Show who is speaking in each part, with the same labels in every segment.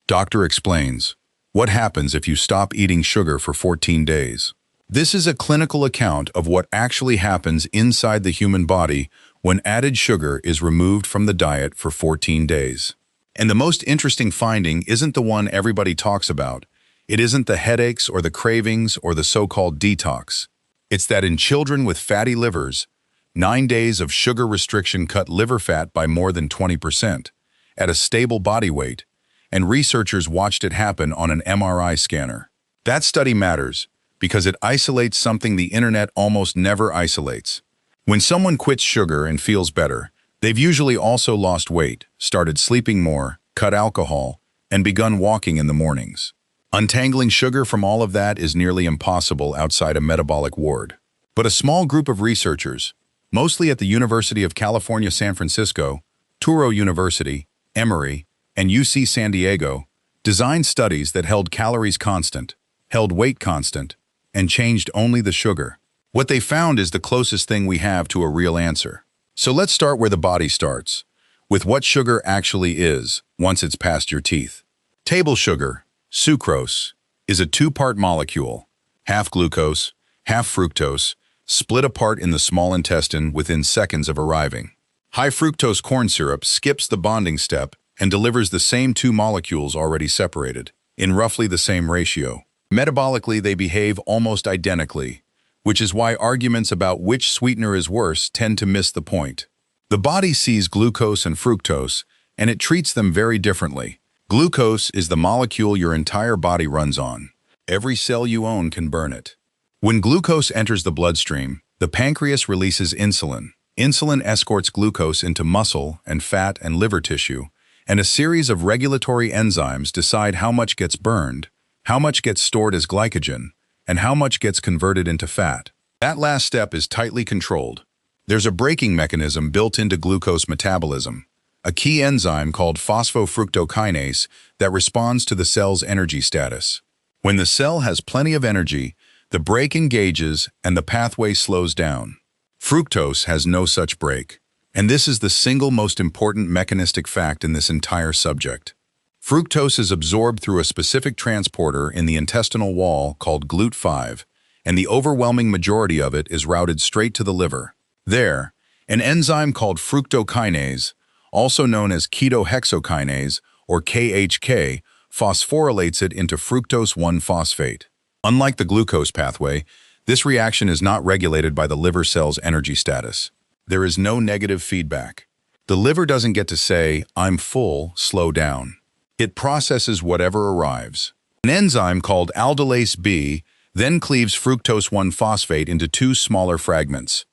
Speaker 1: Doctor explains, what happens if you stop eating sugar for 14 days? This is a clinical account of what actually happens inside the human body when added sugar is removed from the diet for 14 days. And the most interesting finding isn't the one everybody talks about. It isn't the headaches or the cravings or the so-called detox. It's that in children with fatty livers, 9 days of sugar restriction cut liver fat by more than 20% at a stable body weight, and researchers watched it happen on an MRI scanner. That study matters because it isolates something the internet almost never isolates. When someone quits sugar and feels better, they've usually also lost weight, started sleeping more, cut alcohol, and begun walking in the mornings. Untangling sugar from all of that is nearly impossible outside a metabolic ward. But a small group of researchers, mostly at the University of California, San Francisco, Touro University, Emory, and UC San Diego, designed studies that held calories constant, held weight constant, and changed only the sugar. What they found is the closest thing we have to a real answer. So let's start where the body starts, with what sugar actually is once it's past your teeth. Table sugar, sucrose, is a two-part molecule, half glucose, half fructose, split apart in the small intestine within seconds of arriving. High fructose corn syrup skips the bonding step and delivers the same two molecules already separated, in roughly the same ratio. Metabolically, they behave almost identically, which is why arguments about which sweetener is worse tend to miss the point. The body sees glucose and fructose, and it treats them very differently. Glucose is the molecule your entire body runs on. Every cell you own can burn it. When glucose enters the bloodstream, the pancreas releases insulin. Insulin escorts glucose into muscle and fat and liver tissue, and a series of regulatory enzymes decide how much gets burned, how much gets stored as glycogen, and how much gets converted into fat. That last step is tightly controlled. There's a braking mechanism built into glucose metabolism, a key enzyme called phosphofructokinase that responds to the cell's energy status. When the cell has plenty of energy, the brake engages and the pathway slows down. Fructose has no such brake, and this is the single most important mechanistic fact in this entire subject. Fructose is absorbed through a specific transporter in the intestinal wall called GLUT5, and the overwhelming majority of it is routed straight to the liver. There, an enzyme called fructokinase, also known as ketohexokinase, or KHK, phosphorylates it into fructose 1-phosphate. Unlike the glucose pathway, this reaction is not regulated by the liver cell's energy status. There is no negative feedback. The liver doesn't get to say, "I'm full, slow down." It processes whatever arrives. An enzyme called aldolase B then cleaves fructose 1-phosphate into two smaller fragments,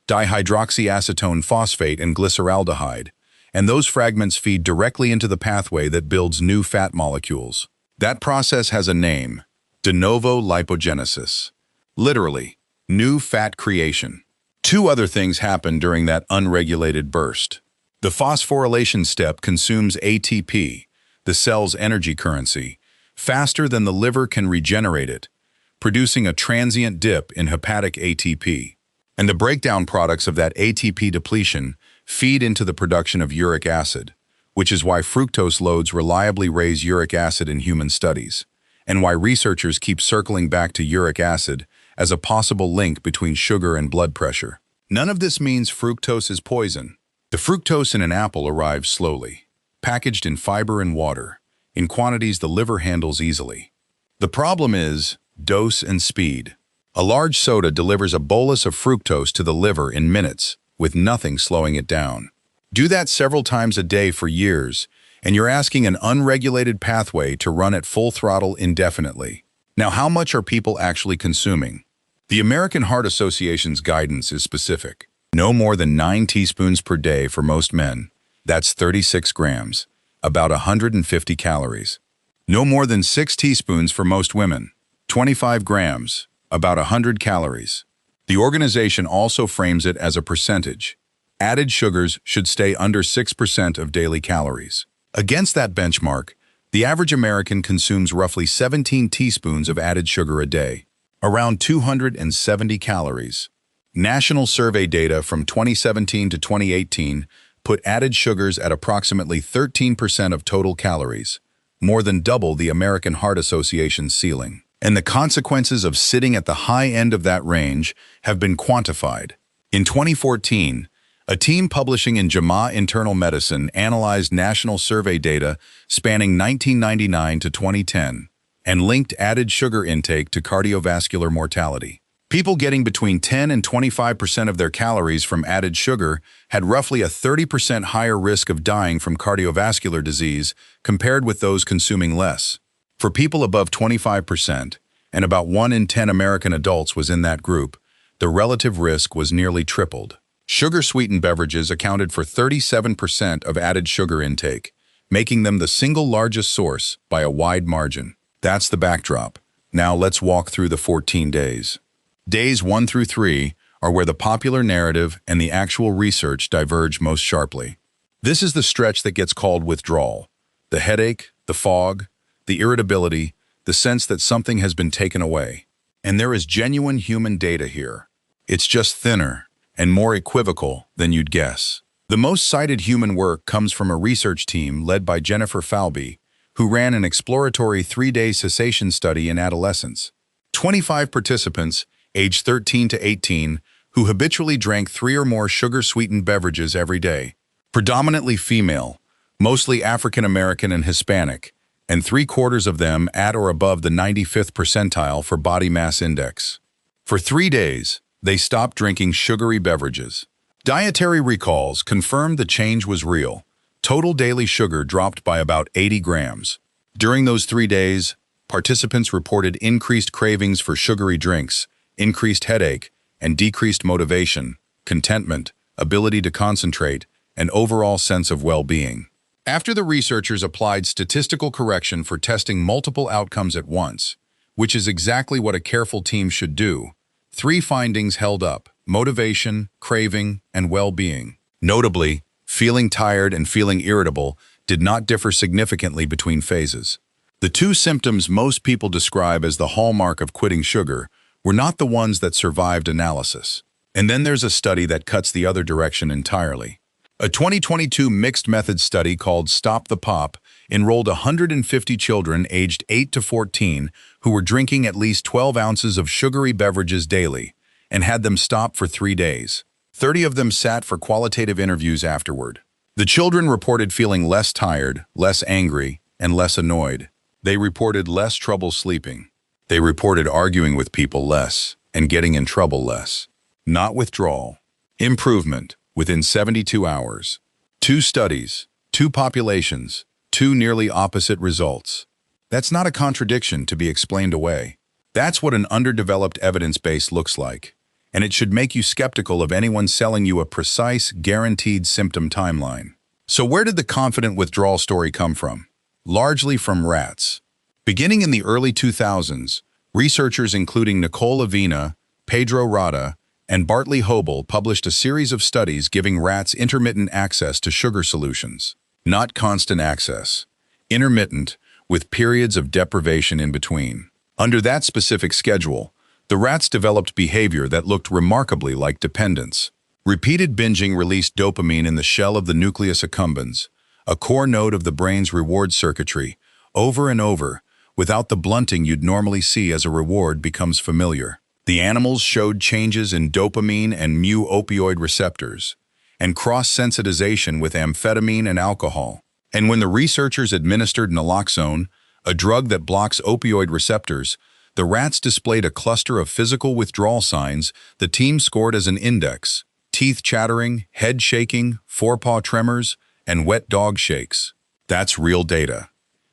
Speaker 1: dihydroxyacetone phosphate and glyceraldehyde, and those fragments feed directly into the pathway that builds new fat molecules. That process has a name: de novo lipogenesis. Literally, new fat creation. Two other things happen during that unregulated burst. The phosphorylation step consumes ATP, the cell's energy currency, faster than the liver can regenerate it, producing a transient dip in hepatic ATP. And the breakdown products of that ATP depletion feed into the production of uric acid, which is why fructose loads reliably raise uric acid in human studies, and why researchers keep circling back to uric acid as a possible link between sugar and blood pressure. None of this means fructose is poison. The fructose in an apple arrives slowly, packaged in fiber and water, in quantities the liver handles easily. The problem is dose and speed. A large soda delivers a bolus of fructose to the liver in minutes, with nothing slowing it down. Do that several times a day for years, and you're asking an unregulated pathway to run at full throttle indefinitely. Now, how much are people actually consuming? The American Heart Association's guidance is specific. No more than 9 teaspoons per day for most men. That's 36 grams, about 150 calories. No more than 6 teaspoons for most women. 25 grams, about 100 calories. The organization also frames it as a percentage. Added sugars should stay under 6% of daily calories. Against that benchmark, the average American consumes roughly 17 teaspoons of added sugar a day, around 270 calories. National survey data from 2017 to 2018 put added sugars at approximately 13% of total calories, more than double the American Heart Association's ceiling. And the consequences of sitting at the high end of that range have been quantified. In 2014, a team publishing in JAMA Internal Medicine analyzed national survey data spanning 1999 to 2010 and linked added sugar intake to cardiovascular mortality. People getting between 10 and 25% of their calories from added sugar had roughly a 30% higher risk of dying from cardiovascular disease compared with those consuming less. For people above 25%, and about 1 in 10 American adults was in that group, the relative risk was nearly tripled. Sugar-sweetened beverages accounted for 37% of added sugar intake, making them the single largest source by a wide margin. That's the backdrop. Now let's walk through the 14 days. Days 1 through 3 are where the popular narrative and the actual research diverge most sharply. This is the stretch that gets called withdrawal. The headache, the fog, the irritability, the sense that something has been taken away. And there is genuine human data here. It's just thinner and more equivocal than you'd guess. The most cited human work comes from a research team led by Jennifer Falby, who ran an exploratory 3-day cessation study in adolescents. 25 participants, aged 13 to 18, who habitually drank 3 or more sugar-sweetened beverages every day. Predominantly female, mostly African American and Hispanic, and 3/4 of them at or above the 95th percentile for body mass index. For 3 days, they stopped drinking sugary beverages. Dietary recalls confirmed the change was real. Total daily sugar dropped by about 80 grams. During those 3 days, participants reported increased cravings for sugary drinks, increased headache, and decreased motivation, contentment, ability to concentrate, and overall sense of well-being. After the researchers applied statistical correction for testing multiple outcomes at once, which is exactly what a careful team should do, 3 findings held up: motivation, craving, and well-being. Notably, feeling tired and feeling irritable did not differ significantly between phases. The 2 symptoms most people describe as the hallmark of quitting sugar were not the ones that survived analysis. And then there's a study that cuts the other direction entirely. A 2022 mixed method study called Stop the Pop enrolled 150 children aged 8 to 14 who were drinking at least 12 ounces of sugary beverages daily and had them stop for 3 days. 30 of them sat for qualitative interviews afterward. The children reported feeling less tired, less angry, and less annoyed. They reported less trouble sleeping. They reported arguing with people less and getting in trouble less. Not withdrawal. Improvement within 72 hours. 2 studies, 2 populations, 2 nearly opposite results. That's not a contradiction to be explained away. That's what an underdeveloped evidence base looks like, and it should make you skeptical of anyone selling you a precise, guaranteed symptom timeline. So where did the confident withdrawal story come from? Largely from rats. Beginning in the early 2000s, researchers including Nicole Avena, Pedro Rada, and Bartley Hobel published a series of studies giving rats intermittent access to sugar solutions. Not constant access. Intermittent, with periods of deprivation in between. Under that specific schedule, the rats developed behavior that looked remarkably like dependence. Repeated binging released dopamine in the shell of the nucleus accumbens, a core node of the brain's reward circuitry, over and over, without the blunting you'd normally see as a reward becomes familiar. The animals showed changes in dopamine and mu-opioid receptors, and cross-sensitization with amphetamine and alcohol. And when the researchers administered naloxone, a drug that blocks opioid receptors, the rats displayed a cluster of physical withdrawal signs the team scored as an index: teeth chattering, head shaking, forepaw tremors, and wet dog shakes. That's real data,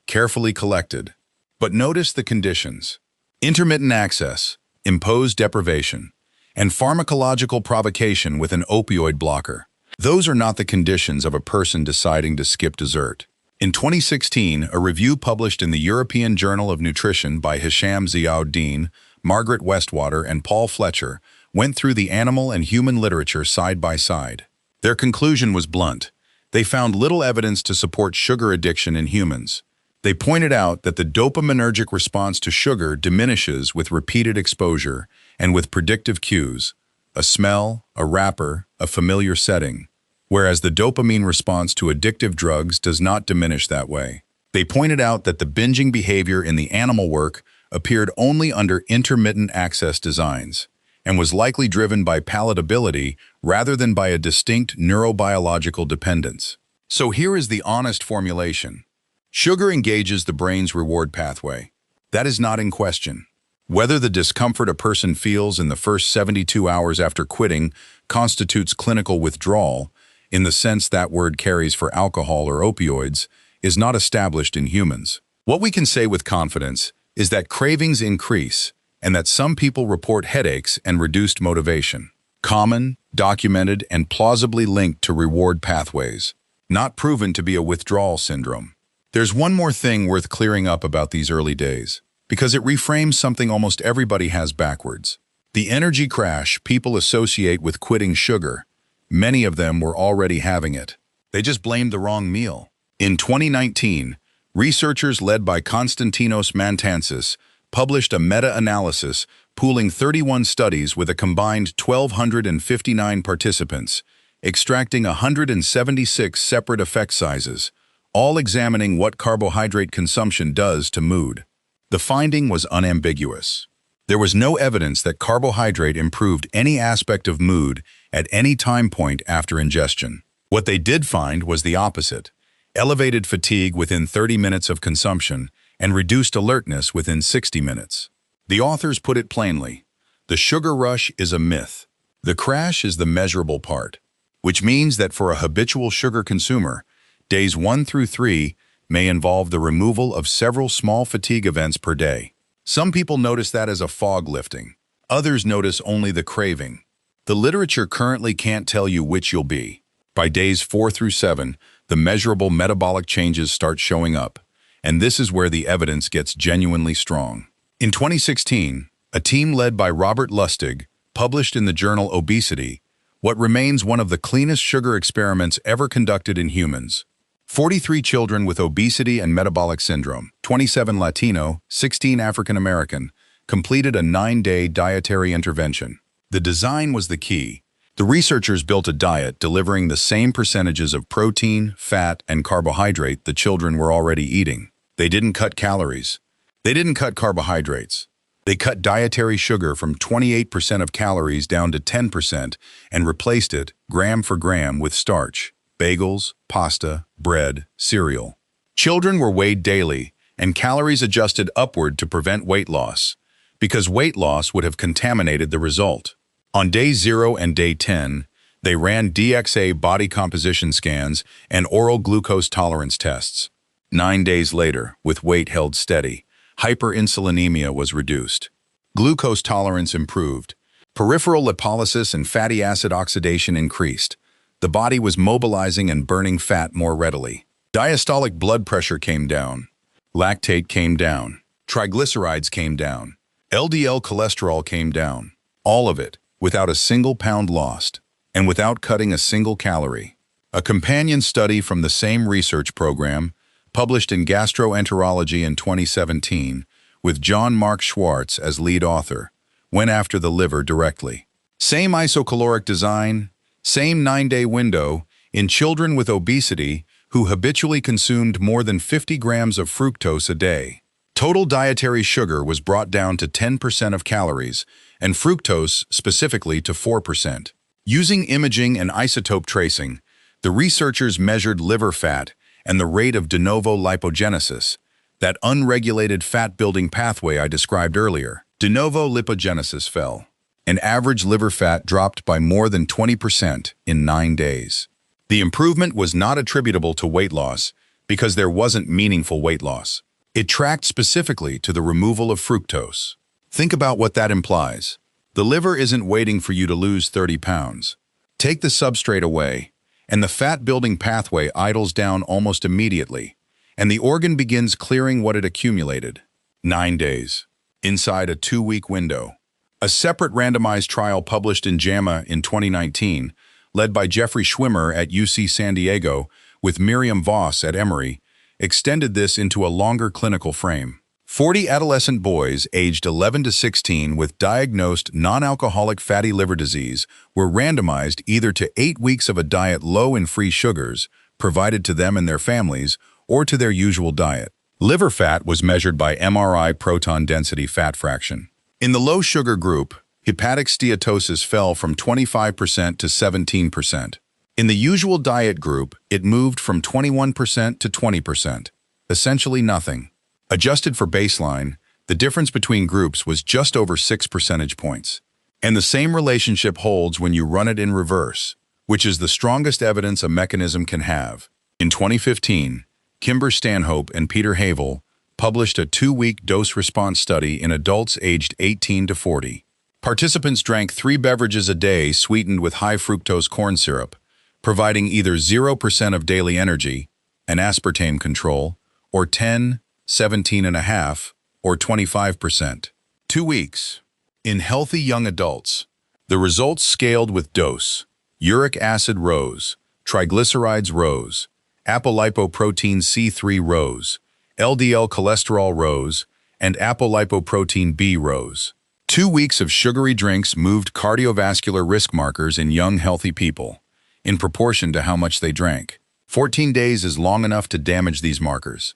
Speaker 1: carefully collected. But notice the conditions: intermittent access, imposed deprivation, and pharmacological provocation with an opioid blocker. Those are not the conditions of a person deciding to skip dessert. In 2016, a review published in the European Journal of Nutrition by Hisham Ziauddin, Margaret Westwater, and Paul Fletcher went through the animal and human literature side by side. Their conclusion was blunt. They found little evidence to support sugar addiction in humans. They pointed out that the dopaminergic response to sugar diminishes with repeated exposure and with predictive cues, a smell, a wrapper, a familiar setting, whereas the dopamine response to addictive drugs does not diminish that way. They pointed out that the binging behavior in the animal work appeared only under intermittent access designs and was likely driven by palatability rather than by a distinct neurobiological dependence. So here is the honest formulation. Sugar engages the brain's reward pathway. That is not in question. Whether the discomfort a person feels in the first 72 hours after quitting constitutes clinical withdrawal, in the sense that word carries for alcohol or opioids, is not established in humans. What we can say with confidence is that cravings increase and that some people report headaches and reduced motivation. Common, documented, and plausibly linked to reward pathways, not proven to be a withdrawal syndrome. There's one more thing worth clearing up about these early days, because it reframes something almost everybody has backwards. The energy crash people associate with quitting sugar, many of them were already having it. They just blamed the wrong meal. In 2019, researchers led by Konstantinos Mantansis published a meta-analysis pooling 31 studies with a combined 1,259 participants, extracting 176 separate effect sizes, all examining what carbohydrate consumption does to mood. The finding was unambiguous. There was no evidence that carbohydrate improved any aspect of mood at any time point after ingestion. What they did find was the opposite: elevated fatigue within 30 minutes of consumption and reduced alertness within 60 minutes. The authors put it plainly: the sugar rush is a myth. The crash is the measurable part, which means that for a habitual sugar consumer, days 1 through 3 may involve the removal of several small fatigue events per day. Some people notice that as a fog lifting. Others notice only the craving. The literature currently can't tell you which you'll be. By days 4 through 7, the measurable metabolic changes start showing up, and this is where the evidence gets genuinely strong. In 2016, a team led by Robert Lustig published in the journal Obesity what remains one of the cleanest sugar experiments ever conducted in humans. 43 children with obesity and metabolic syndrome, 27 Latino, 16 African American, completed a 9-day dietary intervention. The design was the key. The researchers built a diet delivering the same percentages of protein, fat, and carbohydrate the children were already eating. They didn't cut calories. They didn't cut carbohydrates. They cut dietary sugar from 28% of calories down to 10% and replaced it, gram for gram, with starch, bagels, pasta, bread, cereal. Children were weighed daily, and calories adjusted upward to prevent weight loss, because weight loss would have contaminated the result. On day 0 and day 10, they ran DXA body composition scans and oral glucose tolerance tests. 9 days later, with weight held steady, hyperinsulinemia was reduced. Glucose tolerance improved. Peripheral lipolysis and fatty acid oxidation increased. The body was mobilizing and burning fat more readily. Diastolic blood pressure came down. Lactate came down. Triglycerides came down. LDL cholesterol came down. All of it, without a single pound lost, and without cutting a single calorie. A companion study from the same research program, published in Gastroenterology in 2017, with John Mark Schwartz as lead author, went after the liver directly. Same isocaloric design, same 9-day window, in children with obesity who habitually consumed more than 50 grams of fructose a day. Total dietary sugar was brought down to 10% of calories, and fructose specifically to 4%. Using imaging and isotope tracing, the researchers measured liver fat and the rate of de novo lipogenesis, that unregulated fat-building pathway I described earlier. De novo lipogenesis fell, and average liver fat dropped by more than 20% in 9 days. The improvement was not attributable to weight loss because there wasn't meaningful weight loss. It tracked specifically to the removal of fructose. Think about what that implies. The liver isn't waiting for you to lose 30 pounds. Take the substrate away, and the fat-building pathway idles down almost immediately, and the organ begins clearing what it accumulated. 9 days, inside a 2-week window. A separate randomized trial published in JAMA in 2019, led by Jeffrey Schwimmer at UC San Diego with Miriam Voss at Emory, extended this into a longer clinical frame. 40 adolescent boys aged 11 to 16 with diagnosed non-alcoholic fatty liver disease were randomized either to 8 weeks of a diet low in free sugars, provided to them and their families, or to their usual diet. Liver fat was measured by MRI proton density fat fraction. In the low-sugar group, hepatic steatosis fell from 25% to 17%. In the usual diet group, it moved from 21% to 20%, essentially nothing. Adjusted for baseline, the difference between groups was just over 6 percentage points. And the same relationship holds when you run it in reverse, which is the strongest evidence a mechanism can have. In 2015, Kimber Stanhope and Peter Havel published a 2-week dose-response study in adults aged 18 to 40. Participants drank 3 beverages a day sweetened with high-fructose corn syrup, providing either 0% of daily energy, an aspartame control, or 10, 17.5, or 25%. 2 weeks. In healthy young adults, the results scaled with dose. Uric acid rose, triglycerides rose, apolipoprotein C3 rose, LDL cholesterol rose, and apolipoprotein B rose. 2 weeks of sugary drinks moved cardiovascular risk markers in young healthy people, in proportion to how much they drank. 14 days is long enough to damage these markers.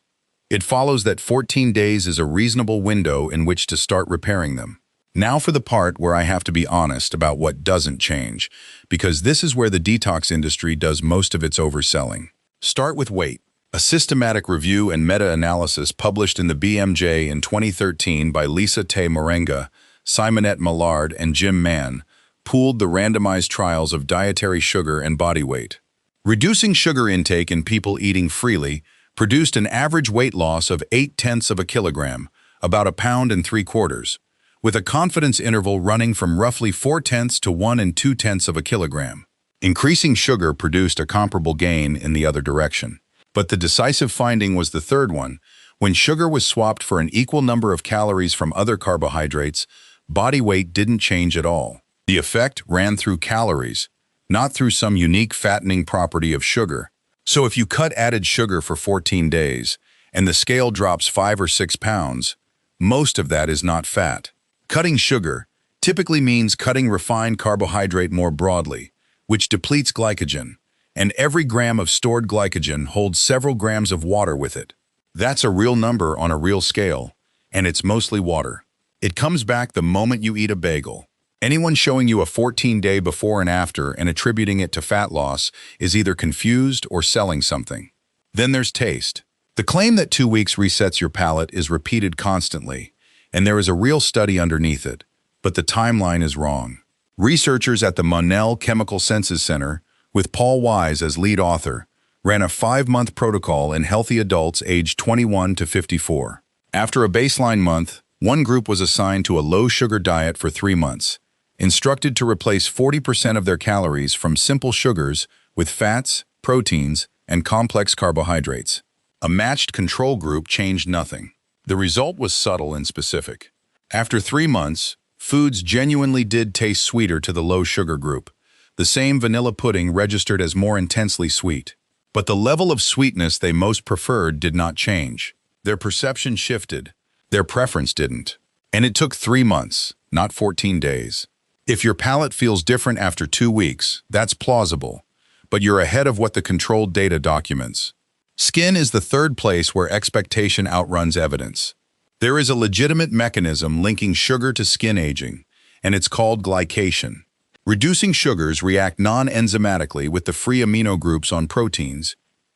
Speaker 1: It follows that 14 days is a reasonable window in which to start repairing them. Now for the part where I have to be honest about what doesn't change, because this is where the detox industry does most of its overselling. Start with weight. A systematic review and meta-analysis published in the BMJ in 2013 by Lisa Tay Morenga, Simonette Millard, and Jim Mann pooled the randomized trials of dietary sugar and body weight. Reducing sugar intake in people eating freely produced an average weight loss of 0.8 of a kilogram, about 1.75 pounds, with a confidence interval running from roughly 0.4 to 1 2/10 of a kilogram. Increasing sugar produced a comparable gain in the other direction. But the decisive finding was the third one. When sugar was swapped for an equal number of calories from other carbohydrates, body weight didn't change at all. The effect ran through calories, not through some unique fattening property of sugar. So if you cut added sugar for 14 days, and the scale drops 5 or 6 pounds, most of that is not fat. Cutting sugar typically means cutting refined carbohydrate more broadly, which depletes glycogen, and every gram of stored glycogen holds several grams of water with it. That's a real number on a real scale, and it's mostly water. It comes back the moment you eat a bagel. Anyone showing you a 14-day before and after and attributing it to fat loss is either confused or selling something. Then there's taste. The claim that 2 weeks resets your palate is repeated constantly, and there is a real study underneath it, but the timeline is wrong. Researchers at the Monell Chemical Senses Center, with Paul Wise as lead author, ran a 5-month protocol in healthy adults aged 21 to 54. After a baseline month, one group was assigned to a low-sugar diet for 3 months, instructed to replace 40% of their calories from simple sugars with fats, proteins, and complex carbohydrates. A matched control group changed nothing. The result was subtle and specific. After 3 months, foods genuinely did taste sweeter to the low-sugar group. The same vanilla pudding registered as more intensely sweet. But the level of sweetness they most preferred did not change. Their perception shifted. Their preference didn't. And it took 3 months, not 14 days. If your palate feels different after 2 weeks, that's plausible. But you're ahead of what the controlled data documents. Skin is the third place where expectation outruns evidence. There is a legitimate mechanism linking sugar to skin aging, and it's called glycation. Reducing sugars react non-enzymatically with the free amino groups on proteins,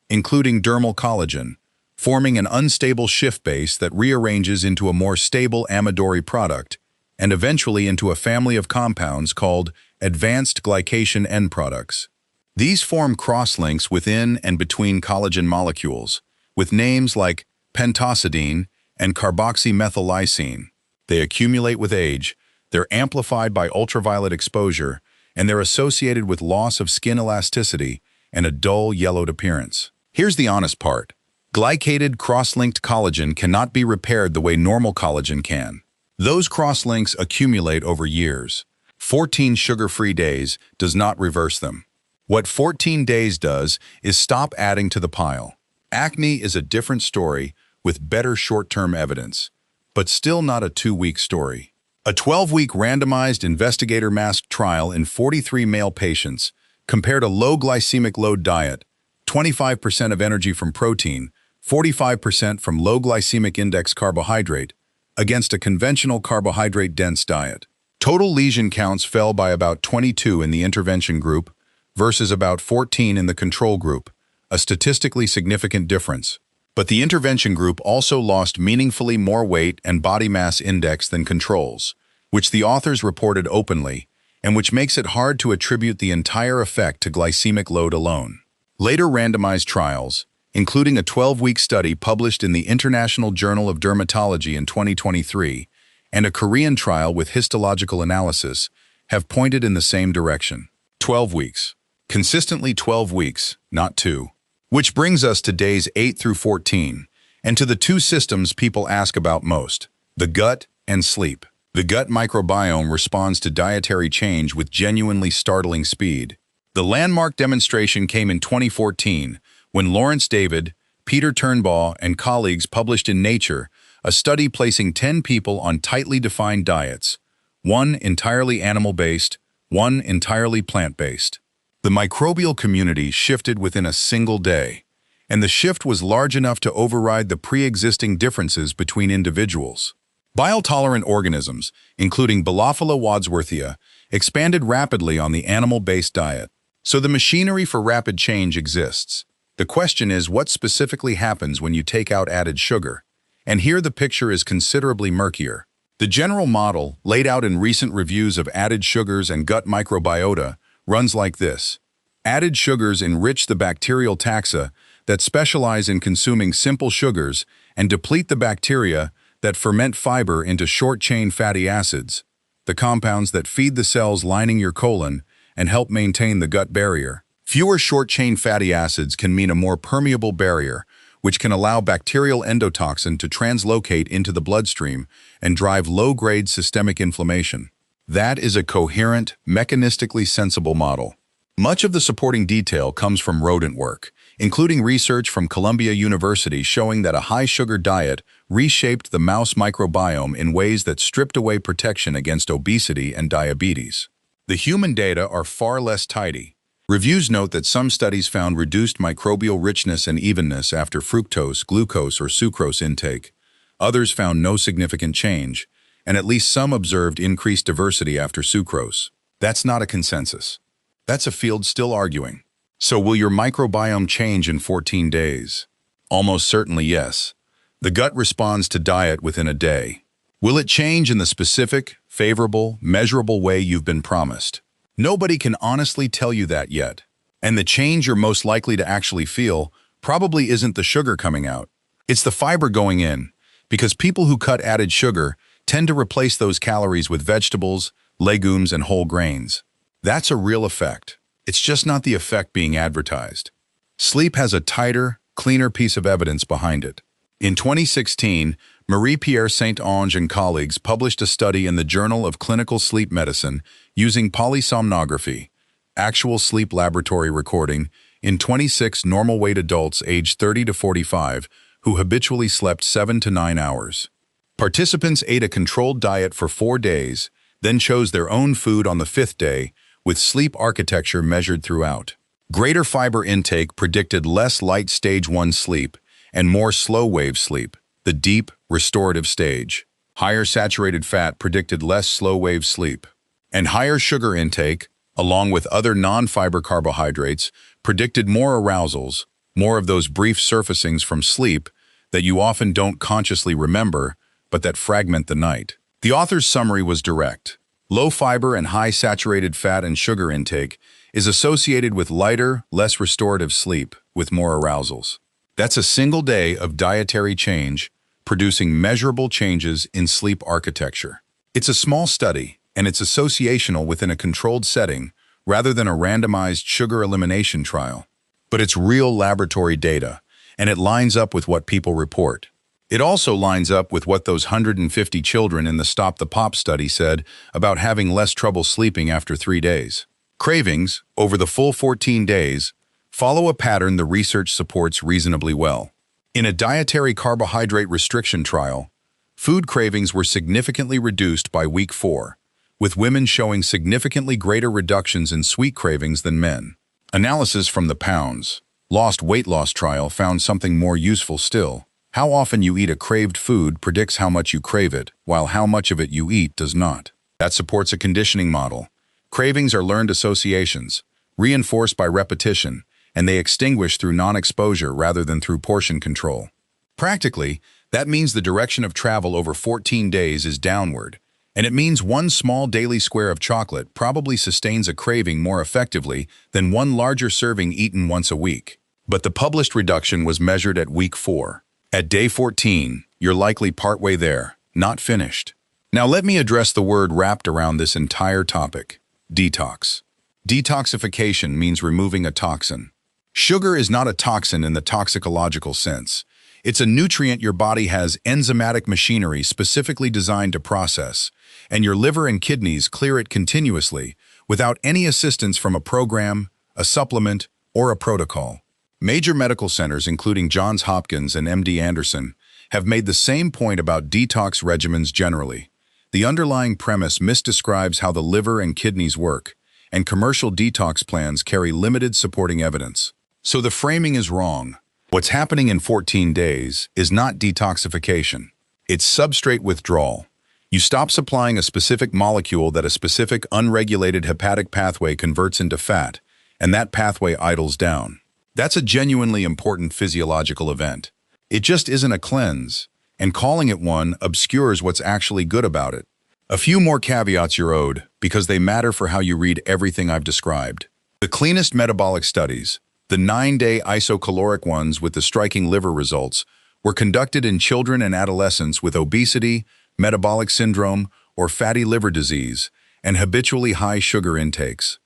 Speaker 1: including dermal collagen, forming an unstable Schiff base that rearranges into a more stable amidori product, and eventually into a family of compounds called advanced glycation end products. These form cross-links within and between collagen molecules, with names like pentosodine and carboxymethylysine. They accumulate with age, they're amplified by ultraviolet exposure, and they're associated with loss of skin elasticity and a dull, yellowed appearance. Here's the honest part. Glycated cross-linked collagen cannot be repaired the way normal collagen can. Those cross-links accumulate over years. 14 sugar-free days does not reverse them. What 14 days does is stop adding to the pile. Acne is a different story with better short-term evidence, but still not a 2-week story. A 12-week randomized investigator-masked trial in 43 male patients compared a low glycemic load diet, 25% of energy from protein, 45% from low glycemic index carbohydrate against a conventional carbohydrate-dense diet. Total lesion counts fell by about 22 in the intervention group versus about 14 in the control group, a statistically significant difference. But the intervention group also lost meaningfully more weight and body mass index than controls, which the authors reported openly, and which makes it hard to attribute the entire effect to glycemic load alone. Later randomized trials, including a 12-week study published in the International Journal of Dermatology in 2023, and a Korean trial with histological analysis, have pointed in the same direction. 12 weeks. Consistently 12 weeks, not 2. Which brings us to days 8 through 14, and to the two systems people ask about most, the gut and sleep. The gut microbiome responds to dietary change with genuinely startling speed. The landmark demonstration came in 2014, when Lawrence David, Peter Turnbaugh, and colleagues published in Nature a study placing 10 people on tightly defined diets, one entirely animal-based, one entirely plant-based. The microbial community shifted within a single day, and the shift was large enough to override the pre-existing differences between individuals. Bile-tolerant organisms, including Bilophila wadsworthia, expanded rapidly on the animal-based diet. So the machinery for rapid change exists. The question is, what specifically happens when you take out added sugar? And here the picture is considerably murkier. The general model, laid out in recent reviews of added sugars and gut microbiota, runs like this. Added sugars enrich the bacterial taxa that specialize in consuming simple sugars and deplete the bacteria that ferment fiber into short-chain fatty acids, the compounds that feed the cells lining your colon and help maintain the gut barrier. Fewer short-chain fatty acids can mean a more permeable barrier, which can allow bacterial endotoxin to translocate into the bloodstream and drive low-grade systemic inflammation. That is a coherent, mechanistically sensible model. Much of the supporting detail comes from rodent work, including research from Columbia University showing that a high-sugar diet reshaped the mouse microbiome in ways that stripped away protection against obesity and diabetes. The human data are far less tidy. Reviews note that some studies found reduced microbial richness and evenness after fructose, glucose, or sucrose intake. Others found no significant change, and at least some observed increased diversity after sucrose. That's not a consensus. That's a field still arguing. So will your microbiome change in 14 days? Almost certainly yes. The gut responds to diet within a day. Will it change in the specific, favorable, measurable way you've been promised? Nobody can honestly tell you that yet. And the change you're most likely to actually feel probably isn't the sugar coming out. It's the fiber going in, because people who cut added sugar tend to replace those calories with vegetables, legumes, and whole grains. That's a real effect. It's just not the effect being advertised. Sleep has a tighter, cleaner piece of evidence behind it. In 2016, Marie-Pierre Saint-Onge and colleagues published a study in the Journal of Clinical Sleep Medicine using polysomnography, actual sleep laboratory recording, in 26 normal-weight adults aged 30 to 45 who habitually slept 7 to 9 hours. Participants ate a controlled diet for 4 days, then chose their own food on the 5th day, with sleep architecture measured throughout. Greater fiber intake predicted less light stage 1 sleep and more slow-wave sleep, the deep, restorative stage. Higher saturated fat predicted less slow-wave sleep. And higher sugar intake, along with other non-fiber carbohydrates, predicted more arousals, more of those brief surfacings from sleep that you often don't consciously remember, but that fragment the night. The author's summary was direct. Low fiber and high saturated fat and sugar intake is associated with lighter, less restorative sleep, with more arousals. That's a single day of dietary change, producing measurable changes in sleep architecture. It's a small study, and it's associational within a controlled setting rather than a randomized sugar elimination trial. But it's real laboratory data, and it lines up with what people report. It also lines up with what those 150 children in the Stop the Pop study said about having less trouble sleeping after 3 days. Cravings, over the full 14 days, follow a pattern the research supports reasonably well. In a dietary carbohydrate restriction trial, food cravings were significantly reduced by week 4, with women showing significantly greater reductions in sweet cravings than men. Analysis from the pounds. Lost weight loss trial found something more useful still. How often you eat a craved food predicts how much you crave it, while how much of it you eat does not. That supports a conditioning model. Cravings are learned associations, reinforced by repetition, and they extinguish through non-exposure rather than through portion control. Practically, that means the direction of travel over 14 days is downward, and it means one small daily square of chocolate probably sustains a craving more effectively than one larger serving eaten once a week. But the published reduction was measured at week 4. At day 14, you're likely partway there, not finished. Now let me address the word wrapped around this entire topic: detox. Detoxification means removing a toxin. Sugar is not a toxin in the toxicological sense. It's a nutrient your body has enzymatic machinery specifically designed to process, and your liver and kidneys clear it continuously without any assistance from a program, a supplement, or a protocol. Major medical centers, including Johns Hopkins and MD Anderson, have made the same point about detox regimens generally. The underlying premise misdescribes how the liver and kidneys work, and commercial detox plans carry limited supporting evidence. So the framing is wrong. What's happening in 14 days is not detoxification. It's substrate withdrawal. You stop supplying a specific molecule that a specific unregulated hepatic pathway converts into fat, and that pathway idles down. That's a genuinely important physiological event. It just isn't a cleanse, and calling it one obscures what's actually good about it. A few more caveats you're owed, because they matter for how you read everything I've described. The cleanest metabolic studies, the 9-day isocaloric ones with the striking liver results, were conducted in children and adolescents with obesity, metabolic syndrome, or fatty liver disease, and habitually high sugar intakes.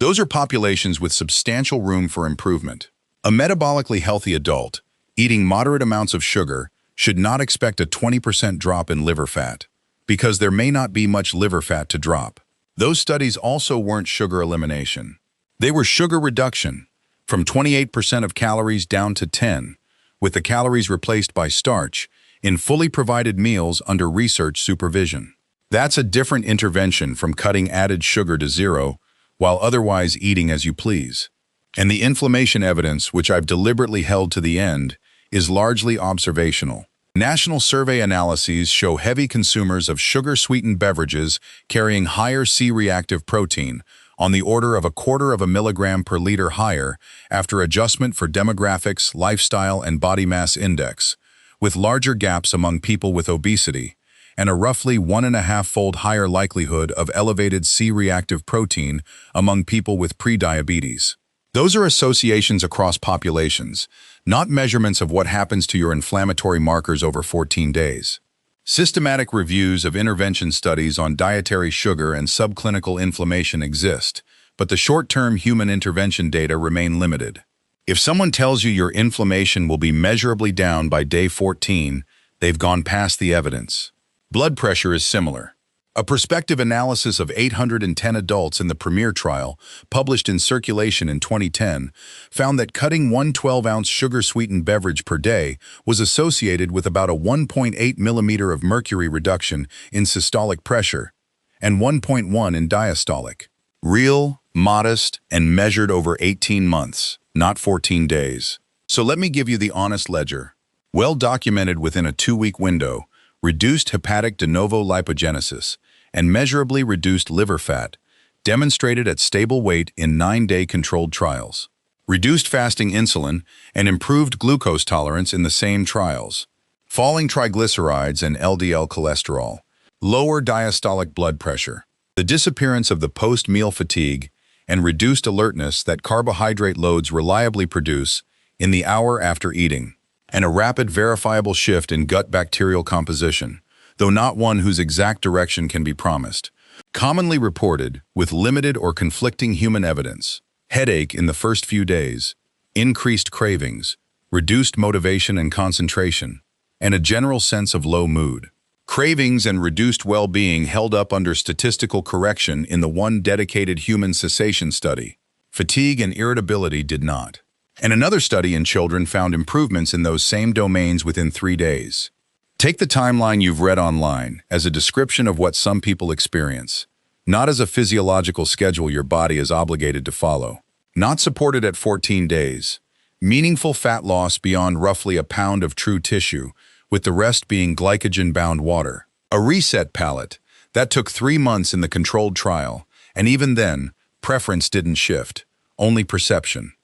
Speaker 1: Those are populations with substantial room for improvement. A metabolically healthy adult, eating moderate amounts of sugar, should not expect a 20% drop in liver fat, because there may not be much liver fat to drop. Those studies also weren't sugar elimination. They were sugar reduction, from 28% of calories down to 10, with the calories replaced by starch, in fully provided meals under research supervision. That's a different intervention from cutting added sugar to zero, while otherwise eating as you please. And the inflammation evidence, which I've deliberately held to the end, is largely observational. National survey analyses show heavy consumers of sugar-sweetened beverages carrying higher C-reactive protein, on the order of 1/4 milligram per liter higher after adjustment for demographics, lifestyle, and body mass index, with larger gaps among people with obesity, and a roughly 1.5-fold higher likelihood of elevated C-reactive protein among people with prediabetes. Those are associations across populations, not measurements of what happens to your inflammatory markers over 14 days. Systematic reviews of intervention studies on dietary sugar and subclinical inflammation exist, but the short-term human intervention data remain limited. If someone tells you your inflammation will be measurably down by day 14, they've gone past the evidence. Blood pressure is similar. A prospective analysis of 810 adults in the Premier trial, published in Circulation in 2010, found that cutting one 12-ounce sugar-sweetened beverage per day was associated with about a 1.8 millimeter of mercury reduction in systolic pressure and 1.1 in diastolic. Real, modest, and measured over 18 months, not 14 days. So let me give you the honest ledger. Well documented within a 2-week window, reduced hepatic de novo lipogenesis, and measurably reduced liver fat, demonstrated at stable weight in 9-day controlled trials. Reduced fasting insulin and improved glucose tolerance in the same trials. Falling triglycerides and LDL cholesterol. Lower diastolic blood pressure. The disappearance of the post-meal fatigue and reduced alertness that carbohydrate loads reliably produce in the hour after eating. And a rapid verifiable shift in gut bacterial composition, though not one whose exact direction can be promised. Commonly reported, with limited or conflicting human evidence: headache in the first few days, increased cravings, reduced motivation and concentration, and a general sense of low mood. Cravings and reduced well-being held up under statistical correction in the one dedicated human cessation study. Fatigue and irritability did not. And another study in children found improvements in those same domains within 3 days. Take the timeline you've read online as a description of what some people experience, not as a physiological schedule your body is obligated to follow. Not supported at 14 days. Meaningful fat loss beyond roughly a pound of true tissue, with the rest being glycogen-bound water. A reset palate. That took 3 months in the controlled trial, and even then, preference didn't shift, only perception.